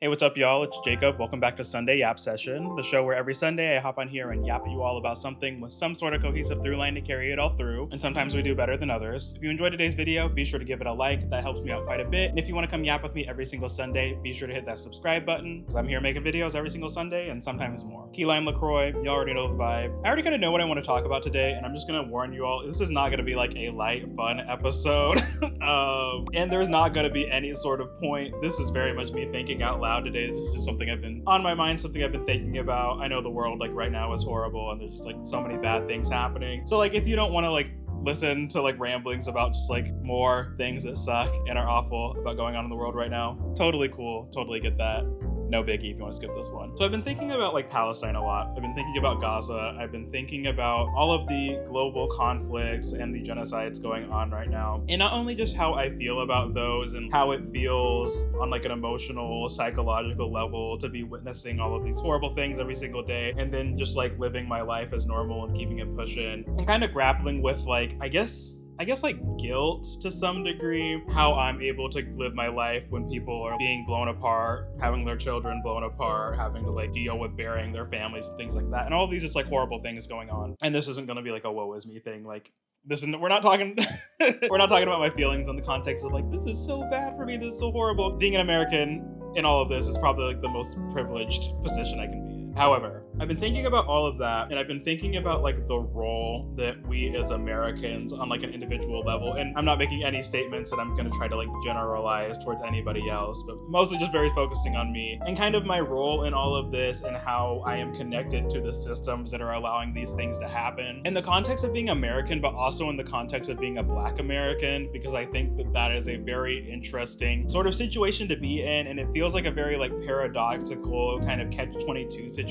Hey, what's up, y'all? It's Jacob. Welcome back to Sunday Yap Session, the show where every Sunday I hop on here and yap at you all about something with some sort of cohesive through line to carry it all through, and sometimes we do better than others. If you enjoyed today's video, be sure to give it a like. That helps me out quite a bit. And if you want to come yap with me every single Sunday, be sure to hit that subscribe button, because I'm here making videos every single Sunday and sometimes more. Key lime LaCroix, you already know the vibe. I already kind of know what I want to talk about today, and I'm just going to warn you all, this is not going to be like a light, fun episode. And there's not going to be any sort of point. This is very much me thinking out loud today. This is just something I've been on my mind, something I've been thinking about. I know the world like right now is horrible and there's just like so many bad things happening. So like if you don't want to like listen to like ramblings about just like more things that suck and are awful about going on in the world right now, totally cool, totally get that. No biggie if you want to skip this one. So I've been thinking about like Palestine a lot. I've been thinking about Gaza. I've been thinking about all of the global conflicts and the genocides going on right now. And not only just how I feel about those and how it feels on like an emotional, psychological level to be witnessing all of these horrible things every single day, and then just like living my life as normal and keeping it pushing and kind of grappling with like, I guess like guilt to some degree, how I'm able to live my life when people are being blown apart, having their children blown apart, having to like deal with burying their families and things like that. And all of these just like horrible things going on. And this isn't going to be like a woe is me thing. Like this isn't, we're not talking about my feelings in the context of like, this is so bad for me, this is so horrible. Being an American in all of this is probably like the most privileged position I can be in. However, I've been thinking about all of that, and I've been thinking about like the role that we as Americans on like an individual level, and I'm not making any statements that I'm going to try to like generalize towards anybody else, but mostly just very focusing on me and kind of my role in all of this and how I am connected to the systems that are allowing these things to happen in the context of being American, but also in the context of being a Black American, because I think that that is a very interesting sort of situation to be in, and it feels like a very like paradoxical kind of catch-22 situation.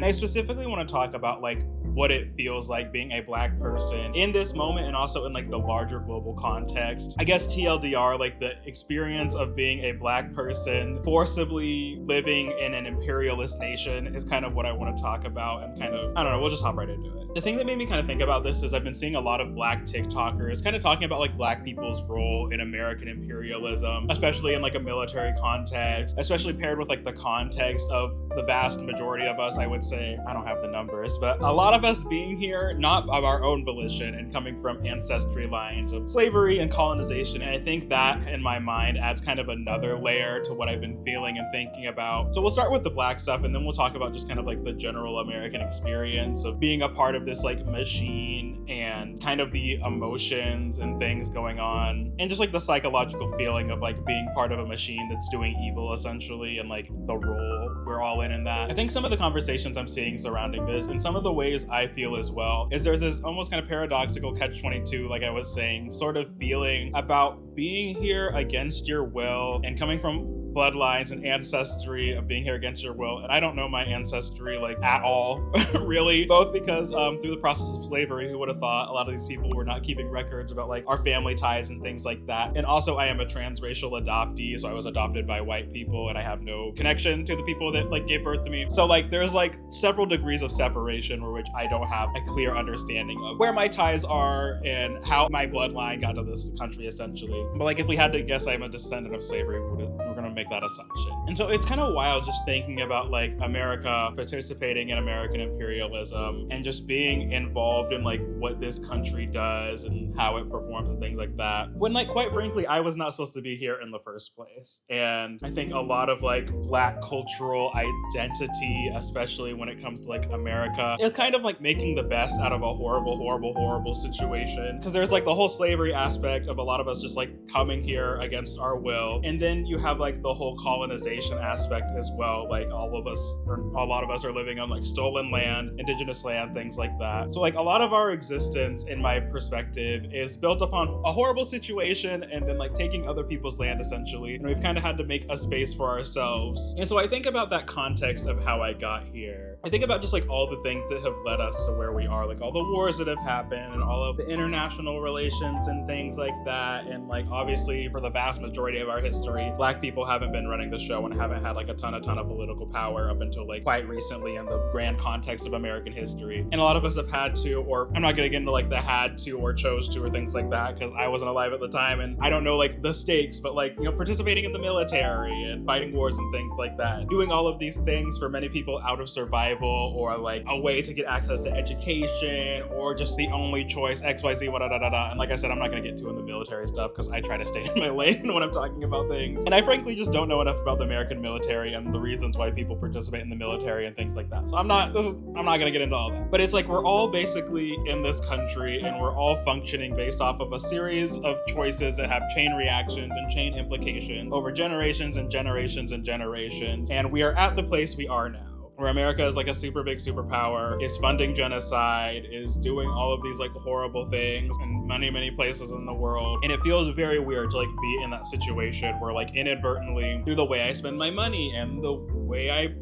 I specifically want to talk about like what it feels like being a Black person in this moment and also in like the larger global context. I guess TLDR, like the experience of being a Black person forcibly living in an imperialist nation is kind of what I want to talk about, and kind of, I don't know, we'll just hop right into it. The thing that made me kind of think about this is I've been seeing a lot of Black TikTokers kind of talking about like Black people's role in American imperialism, especially in like a military context, especially paired with like the context of the vast majority of us, I would say, I don't have the numbers, but a lot of us being here, not of our own volition and coming from ancestry lines of slavery and colonization. And I think that in my mind adds kind of another layer to what I've been feeling and thinking about. So we'll start with the Black stuff, and then we'll talk about just kind of like the general American experience of being a part of this like machine and kind of the emotions and things going on, and just like the psychological feeling of like being part of a machine that's doing evil essentially, and like the role we're all in that. I think some of the conversations I'm seeing surrounding this and some of the ways I feel as well is there's this almost kind of paradoxical catch-22, like I was saying, sort of feeling about being here against your will and coming from bloodlines and ancestry of being here against your will. And I don't know my ancestry like at all, really, both because through the process of slavery, who would have thought a lot of these people were not keeping records about like our family ties and things like that. And also I am a transracial adoptee, so I was adopted by white people and I have no connection to the people that like gave birth to me. So like there's like several degrees of separation where which I don't have a clear understanding of where my ties are and how my bloodline got to this country essentially. But like if we had to guess I'm a descendant of slavery, we're gonna make that assumption. And so it's kind of wild just thinking about like America participating in American imperialism and just being involved in like what this country does and how it performs and things like that, when like quite frankly I was not supposed to be here in the first place. And I think a lot of like Black cultural identity, especially when it comes to like America, is kind of like making the best out of a horrible situation, because there's like the whole slavery aspect of a lot of us just like coming here against our will, and then you have like the whole colonization aspect as well. Like a lot of us are living on like stolen land, indigenous land, things like that. So like a lot of our existence, in my perspective, is built upon a horrible situation and then like taking other people's land essentially. And we've kind of had to make a space for ourselves. And so I think about that context of how I got here. I think about just like all the things that have led us to where we are, like all the wars that have happened and all of the international relations and things like that. And like obviously for the vast majority of our history, Black people have haven't been running the show and haven't had like a ton of political power up until like quite recently in the grand context of American history. And a lot of us have had to, or I'm not gonna get into like the had to or chose to or things like that, because I wasn't alive at the time and I don't know like the stakes, but like, you know, participating in the military and fighting wars and things like that, doing all of these things for many people out of survival or like a way to get access to education or just the only choice, XYZ, and like I said, I'm not gonna get too in the military stuff because I try to stay in my lane when I'm talking about things. And I frankly just don't know enough about the American military and the reasons why people participate in the military and things like that. So I'm not gonna get into all that. But it's like we're all basically in this country and we're all functioning based off of a series of choices that have chain reactions and chain implications over generations and generations and generations. And we are at the place we are now, where America is like a super big superpower, is funding genocide, is doing all of these like horrible things in many places in the world. And it feels very weird to like be in that situation where like inadvertently, through the way I spend my money and the way I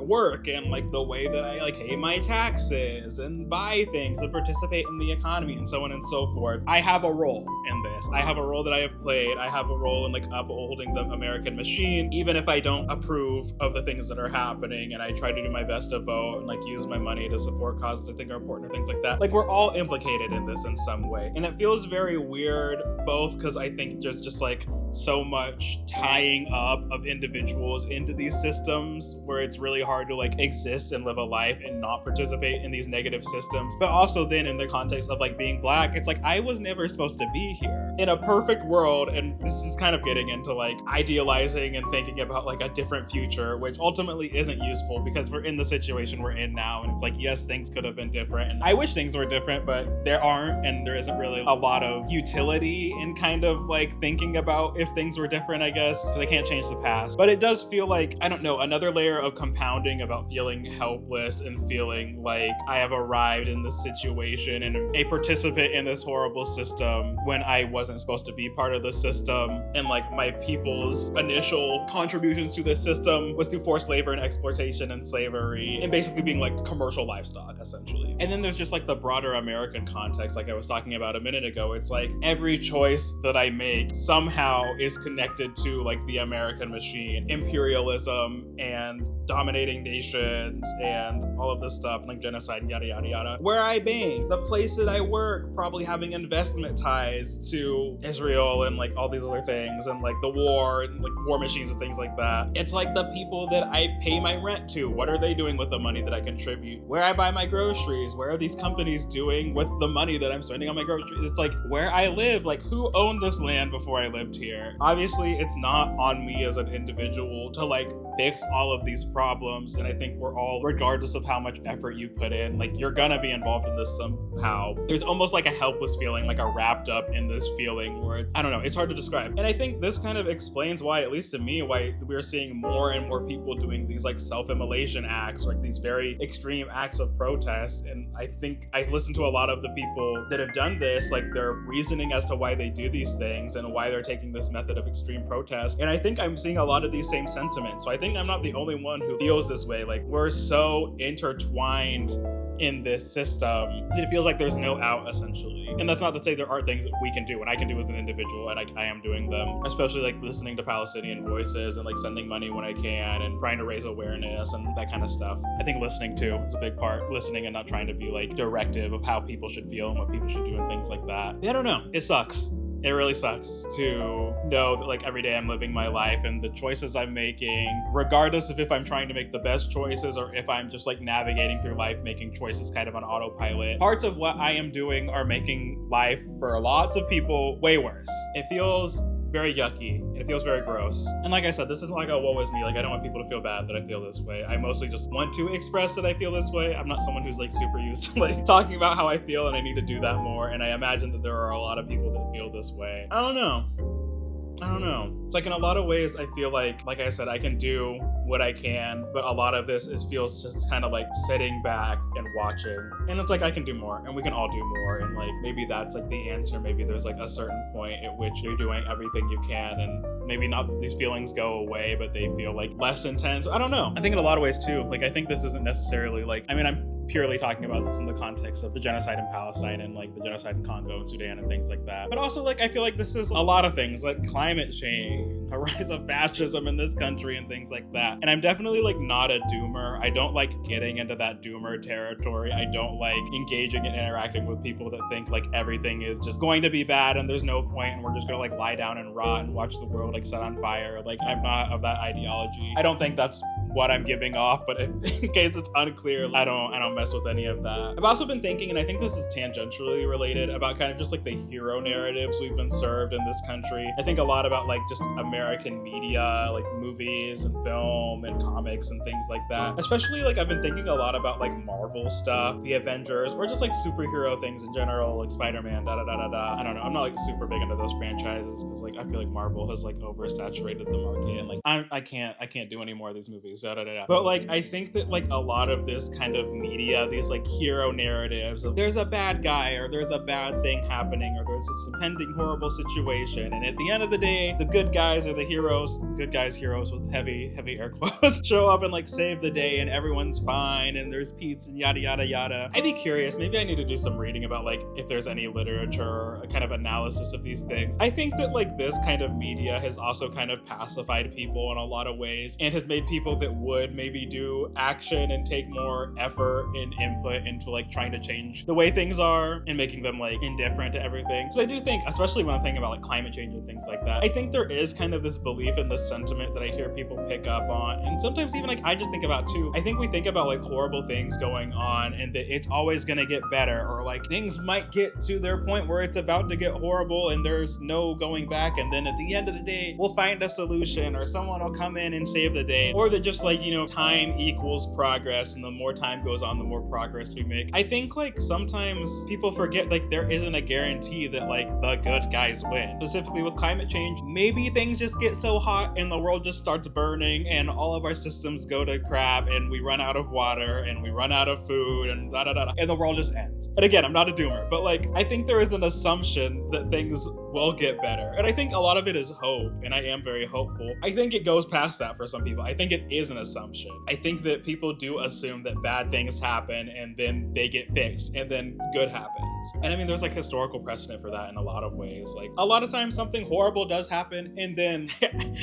work and like the way that I like pay my taxes and buy things and participate in the economy and so on and so forth, I have a role in this. I have a role that I have played. I have a role in like upholding the American machine, even if I don't approve of the things that are happening, and I try to do my best to vote and like use my money to support causes I think are important or things like that. Like we're all implicated in this in some way. And it feels very weird, both because I think just like so much tying up of individuals into these systems where it's really hard to like exist and live a life and not participate in these negative systems. But also then in the context of like being Black, it's like I was never supposed to be here. In a perfect world, and this is kind of getting into like idealizing and thinking about like a different future, which ultimately isn't useful because we're in the situation we're in now, and it's like, yes, things could have been different, and I wish things were different, but there aren't, and there isn't really a lot of utility in kind of like thinking about if things were different, I guess, because I can't change the past. But it does feel like, I don't know, another layer of compounding about feeling helpless and feeling like I have arrived in this situation and a participant in this horrible system when I wasn't supposed to be part of the system, and like my people's initial contributions to this system was through forced labor and exploitation and slavery and basically being like commercial livestock essentially. And then there's just like the broader American context, like I was talking about a minute ago. It's like every choice that I make somehow is connected to like the American machine, imperialism and dominating nations and all of this stuff, like genocide and yada yada yada. Where I bang, the place that I work, probably having investment ties to Israel and like all these other things, and like the war and like war machines and things like that. It's like the people that I pay my rent to, what are they doing with the money that I contribute? Where I buy my groceries, where are these companies doing with the money that I'm spending on my groceries? It's like where I live, like who owned this land before I lived here? Obviously it's not on me as an individual to like fix all of these problems, and I think we're all, regardless of how much effort you put in, like you're gonna be involved in this somehow. There's almost like a helpless feeling, like a wrapped up in this feeling where, I don't know, it's hard to describe. And I think this kind of explains why, at least to me, why we're seeing more and more people doing these like self-immolation acts, like these very extreme acts of protest. And I think I listen to a lot of the people that have done this, like their reasoning as to why they do these things and why they're taking this method of extreme protest. And I think I'm seeing a lot of these same sentiments. So I think I'm not the only one who feels this way. Like we're so intertwined in this system, it feels like there's no out essentially. And that's not to say there aren't things that we can do and I can do as an individual, and I am doing them, especially like listening to Palestinian voices and like sending money when I can and trying to raise awareness and that kind of stuff. I think listening too is a big part, listening and not trying to be like directive of how people should feel and what people should do and things like that. I don't know, it sucks. It really sucks to know that like every day I'm living my life and the choices I'm making, regardless of if I'm trying to make the best choices or if I'm just like navigating through life making choices kind of on autopilot, parts of what I am doing are making life for lots of people way worse. It feels very yucky and it feels very gross. And like I said, this isn't like a woe is me, like I don't want people to feel bad that I feel this way. I mostly just want to express that I feel this way. I'm not someone who's like super used to like talking about how I feel, and I need to do that more, and I imagine that there are a lot of people that feel this way. I don't know. It's like in a lot of ways I feel like I said, I can do what I can, but a lot of this feels just kind of like sitting back and watching. And it's like I can do more and we can all do more, and like maybe that's like the answer. Maybe there's like a certain point at which you're doing everything you can, and maybe not that these feelings go away, but they feel like less intense. I don't know. I think in a lot of ways too, like I think this isn't necessarily like, I mean, I'm purely talking about this in the context of the genocide in Palestine and like the genocide in Congo and Sudan and things like that. But also like I feel like this is a lot of things like climate change, a rise of fascism in this country and things like that. And I'm definitely like not a doomer. I don't like getting into that doomer territory. I don't like engaging and interacting with people that think like everything is just going to be bad and there's no point and we're just gonna like lie down and rot and watch the world like set on fire. Like I'm not of that ideology. I don't think that's what I'm giving off, but in case it's unclear, I don't mess with any of that. I've also been thinking, and I think this is tangentially related, about kind of just like the hero narratives we've been served in this country. I think a lot about like just American media, like movies and film and comics and things like that. Especially like I've been thinking a lot about like Marvel stuff, the Avengers, or just like superhero things in general, like Spider-Man, I don't know. I'm not like super big into those franchises because like I feel like Marvel has like oversaturated the market and like I can't do any more of these movies. But like I think that like a lot of this kind of media, these like hero narratives of there's a bad guy or there's a bad thing happening or there's this impending horrible situation, and at the end of the day the good guys are the heroes, heroes with heavy air quotes, show up and like save the day and everyone's fine and there's peace and yada yada yada. I'd be curious, maybe I need to do some reading about like if there's any literature or a kind of analysis of these things. I think that like this kind of media has also kind of pacified people in a lot of ways and has made people that would maybe do action and take more effort and input into like trying to change the way things are and making them like indifferent to everything. Because I do think, especially when I'm thinking about like climate change and things like that, I think there is kind of this belief in this sentiment that I hear people pick up on, and sometimes even like I just think about too. I think we think about like horrible things going on and that it's always gonna get better, or like things might get to their point where it's about to get horrible and there's no going back, and then at the end of the day we'll find a solution or someone will come in and save the day, or that just like, you know, time equals progress and the more time goes on the more progress we make. I think like sometimes people forget like there isn't a guarantee that like the good guys win. Specifically with climate change, maybe things just get so hot and the world just starts burning and all of our systems go to crap and we run out of water and we run out of food and and the world just ends. And again, I'm not a doomer, but like I think there is an assumption that things will get better, and I think a lot of it is hope, and I am very hopeful. I think it goes past that for some people. I think it is an assumption. I think that people do assume that bad things happen and then they get fixed and then good happens. And I mean, there's like historical precedent for that in a lot of ways. Like a lot of times something horrible does happen and then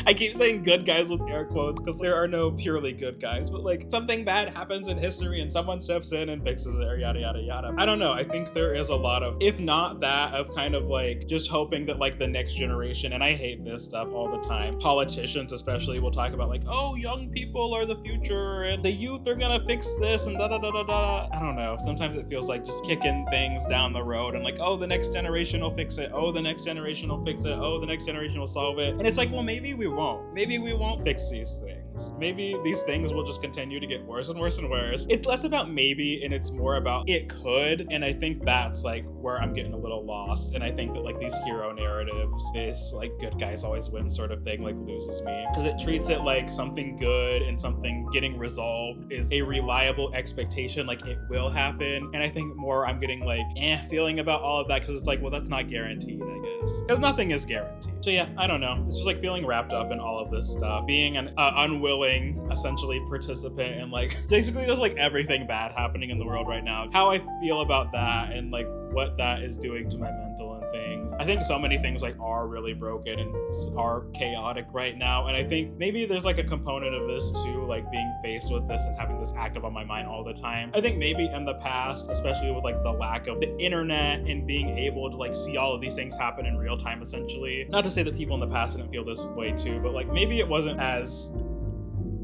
I keep saying good guys with air quotes because there are no purely good guys, but like something bad happens in history and someone steps in and fixes it, or yada yada yada. I don't know. I think there is a lot of, if not that, of kind of like just hoping that like the next generation, and I hate this stuff all the time, politicians especially will talk about like, oh, young people are the future and the youth are gonna fix this and da da da da da. I don't know. Sometimes it feels like just kicking things down the road and like, oh, the next generation will fix it. Oh, the next generation will fix it. Oh, the next generation will solve it. And it's like, well, maybe we won't. Maybe we won't fix these things. Maybe these things will just continue to get worse and worse and worse. It's less about maybe and it's more about it could. And I think that's like where I'm getting a little lost. And I think that like these hero narratives, this like good guys always win sort of thing, like loses me, because it treats it like something good and something getting resolved is a reliable expectation, like it will happen. And I think more I'm getting like feeling about all of that because it's like, well, that's not guaranteed, I guess, because nothing is guaranteed. So yeah, I don't know. It's just like feeling wrapped up in all of this stuff, being an unwilling, essentially, participant in like basically just like everything bad happening in the world right now. How I feel about that and like what that is doing to my mental and things. I think so many things like are really broken and are chaotic right now. And I think maybe there's like a component of this too, like being faced with this and having this active on my mind all the time. I think maybe in the past, especially with like the lack of the internet and being able to like see all of these things happen in real time, essentially. Not to say that people in the past didn't feel this way too, but like maybe it wasn't as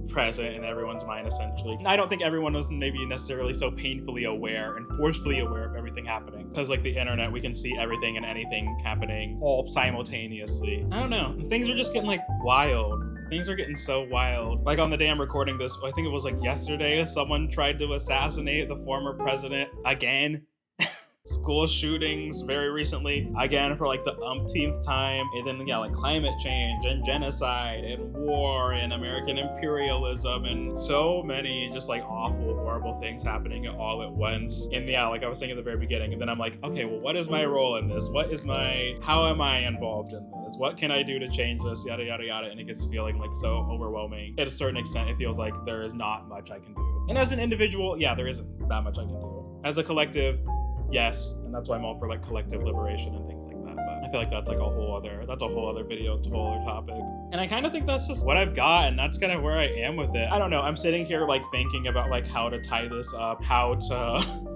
present in everyone's mind, essentially. I don't think everyone was maybe necessarily so painfully aware and forcefully aware of everything happening, because like the internet, we can see everything and anything happening all simultaneously. I don't know. Things are just getting like wild. Things are getting so wild. Like on the day I'm recording this, I think it was like yesterday, someone tried to assassinate the former president again. School shootings very recently, again for like the umpteenth time, and then yeah, like climate change and genocide and war and American imperialism and so many just like awful, horrible things happening all at once. And yeah, like I was saying at the very beginning, and then I'm like, okay, well, what is my role in this? How am I involved in this? What can I do to change this? Yada, yada, yada. And it gets feeling like so overwhelming. At a certain extent, it feels like there is not much I can do. And as an individual, yeah, there isn't that much I can do. As a collective, yes, and that's why I'm all for like collective liberation and things like that. But I feel like that's like a whole other video, it's a whole other topic. And I kind of think that's just what I've got, and that's kind of where I am with it. I don't know, I'm sitting here like thinking about like how to tie this up, how to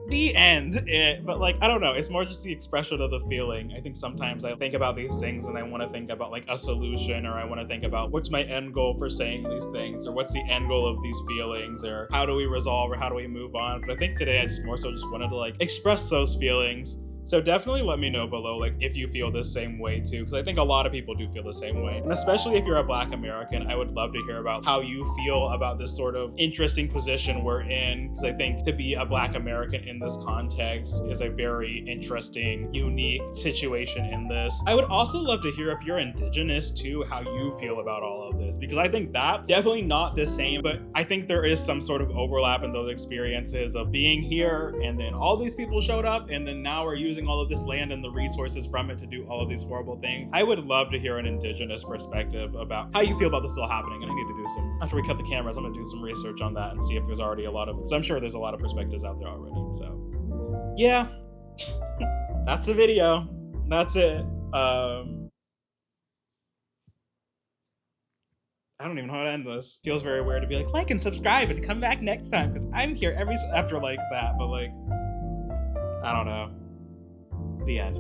the end it, but like I don't know, it's more just the expression of the feeling. I think sometimes I think about these things and I want to think about like a solution, or I want to think about what's my end goal for saying these things, or what's the end goal of these feelings, or how do we resolve, or how do we move on. But I think today I just more so just wanted to like express those feelings. So definitely let me know below, like, if you feel the same way too, because I think a lot of people do feel the same way. And especially if you're a Black American, I would love to hear about how you feel about this sort of interesting position we're in, because I think to be a Black American in this context is a very interesting, unique situation in this. I would also love to hear if you're Indigenous too, how you feel about all of this, because I think that's definitely not the same, but I think there is some sort of overlap in those experiences of being here, and then all these people showed up, and then now we're using all of this land and the resources from it to do all of these horrible things. I would love to hear an Indigenous perspective about how you feel about this all happening, and I need to do some, after we cut the cameras, I'm gonna do some research on that and see if there's already a lot of, because I'm sure there's a lot of perspectives out there already. So yeah, that's the video. That's it. I don't even know how to end this. Feels very weird to be like and subscribe and come back next time, because I'm here after like that, but like, I don't know. The end.